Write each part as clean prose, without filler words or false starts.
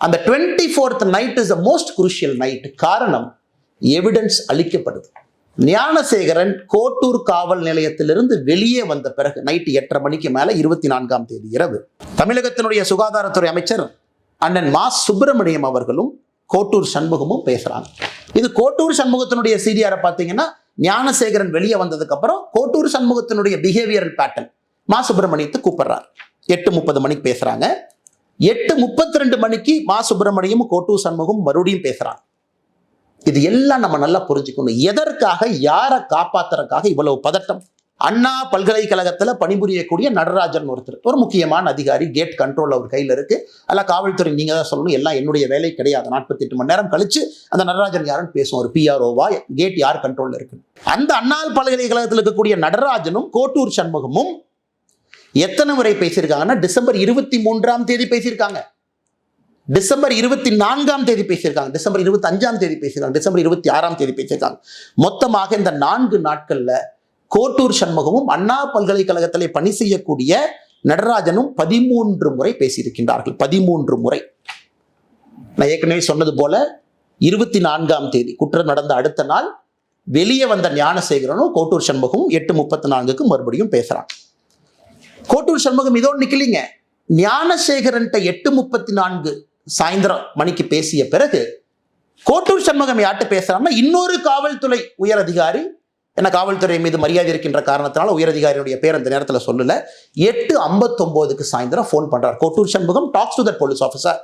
அந்த 24th night is the most crucial night. காரணம், evidence அளிக்கப்படுது. Gnanasekaran Kottur காவல் நிலையத்திலிருந்து வெளியே வந்த பிறகு நைட்டு 8:30 மணிக்கு மேல 24ஆம் தேதி இரவு தமிழகத்தினுடைய சுகாதாரத்துறை அமைச்சர் அண்ணன் மா சுப்பிரமணியம் அவர்களும் கோட்டூர் சண்முகமும் பேசுறாங்க. இது கோட்டூர் சண்முகத்தினுடைய சிடிஆரை பார்த்தீங்கன்னா, ஞானசேகரன் வெளியே வந்ததுக்கு அப்புறம் கோட்டூர் சண்முகத்தினுடைய பிஹேவியரல் பேட்டர்ன் மா சுப்பிரமணியத்தை கூப்பிடுறாரு. 8:30 மணிக்கு பேசுறாங்க. 8:32 மணிக்கு மா சுப்பிரமணியம் கோட்டூர் சண்முகம் மறுபடியும் பேசுறாங்க. இது எல்லாம் நம்ம நல்லா புரிஞ்சுக்கணும். எதற்காக, யாரை காப்பாத்துறதுக்காக இவ்வளவு பதட்டம்? அண்ணா பல்கலைக்கழகத்துல பணிபுரியக்கூடிய நடராஜன் ஒருத்தர், ஒரு முக்கியமான அதிகாரி, கேட் கண்ட்ரோல் அவர் கையில் இருக்கு. அல்ல காவல்துறை நீங்க தான் சொல்லணும், எல்லாம் என்னுடைய வேலை கிடையாது. 48 மணி நேரம் கழிச்சு அந்த நடராஜன் யாருன்னு பேசுவோம். ஒரு பிஆர்ஓவா, கேட் யார் கண்ட்ரோல்ல இருக்கு? அந்த அண்ணா பல்கலைக்கழகத்தில் இருக்கக்கூடிய நடராஜனும் கோட்டூர் சண்முகமும் எத்தனை முறை பேசியிருக்காங்கன்னா, டிசம்பர் 23ஆம் தேதி பேசியிருக்காங்க, டிசம்பர் 24ஆம் தேதி பேசியிருக்காங்க, டிசம்பர் 25ஆம் தேதி பேசியிருக்காங்க, டிசம்பர் 26ஆம் தேதி பேசியிருக்காங்க. மொத்தமாக இந்த 4 நாட்கள்ல கோட்டூர் சண்முகமும் அண்ணா பல்கலைக்கழகத்திலே பணி செய்யக்கூடிய நடராஜனும் 13 முறை பேசியிருக்கின்றார்கள். 13 முறை. நான் ஏற்கனவே சொன்னது போல 24ஆம் தேதி குற்றம் நடந்த அடுத்த நாள் வெளியே வந்த ஞானசேகரனும் கோட்டூர் சண்முகமும் 8:34க்கு மறுபடியும் பேசுறாங்க. கோட்டூர் சண்முகம் இதோடு நிக்கலிங்க. ஞானசேகரன் 8:34 சாயந்தரம் மணிக்கு பேசிய பிறகு கோட்டூர் சண்முகம் யார்கிட்ட பேசுறாங்கன்னா, இன்னொரு காவல்துறை உயர் அதிகாரி, என்ன காவல்துறை மீது மரியாதை இருக்கின்ற காரணத்தினால உயர் அதிகாரியுடைய பேர் அந்த நேரத்தில் சொல்லல, 8:59க்கு சாயந்தரம் போன் பண்றார் Kottur Shanmugam. Talks to that police officer.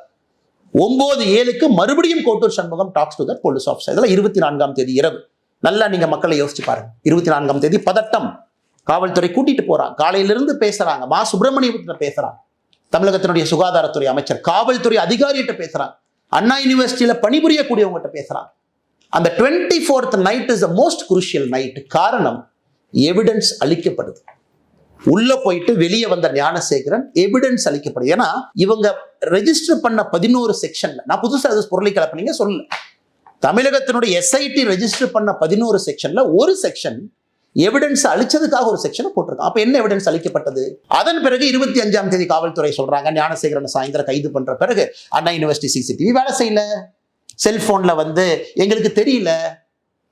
9:07க்கு மறுபடியும் Kottur Shanmugam talks to that police officer. இதெல்லாம் 24ஆம் தேதி இரவு. நல்லா நீங்க மக்களை யோசிச்சு பாருங்க. 24ஆம் தேதி பதட்டம். காவல்துறை கூட்டிட்டு போறாங்க, காலையிலிருந்து பேசுறாங்க, மா சுப்பிரமணியத்துல பேசுறாங்க, தமிழகத்தினுடைய சுகாதாரத்துறை அமைச்சர், காவல்துறை அதிகாரிகிட்ட பேசுறாங்க, அண்ணா யூனிவர்சிட்டியில பணிபுரியக்கூடியவங்ககிட்ட பேசுறாங்க. அந்த 24th night is the most crucial night. காரணம், எவிடன்ஸ் அளிக்கப்படுது. உள்ள போயிட்டு வெளியே வந்த ஞானசேகரன் எவிடன்ஸ் அளிக்கப்படுது. ஏன்னா இவங்க ரெஜிஸ்டர் பண்ண 11 செக்ஷன்ல, நான் புதுசாக பொருளை கலப்பினீங்க சொல்லல, தமிழகத்தினுடைய எஸ்ஐடி ரெஜிஸ்டர் பண்ண 11 செக்ஷன்ல ஒரு செக்ஷன் எவிடன்ஸ் அளிச்சதுக்காக ஒரு செக்ஷனை போட்டிருக்காங்க. அப்ப என்ன எவிடன்ஸ் அளிக்கப்பட்டது? அதன் பிறகு 25ஆம் தேதி காவல்துறை சொல்றாங்க, ஞானசேகரன் சாயந்தரம் கைது பண்ற பிறகு அண்ணா யூனிவர்சிட்டி சிசிடிவி வேலை செய்யல, செல்போன்ல எங்களுக்கு தெரியல.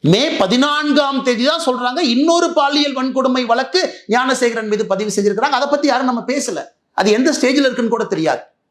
மே 14ஆம் தேதி தான் சொல்றாங்க இன்னொரு பாலியல் வன்கொடுமை வழக்கு ஞானசேகரன் மீது பதிவு செஞ்சிருக்கிறாங்க. அதை பத்தி யாரும் நம்ம பேசல. அது எந்த ஸ்டேஜில் இருக்குன்னு கூட தெரியாது.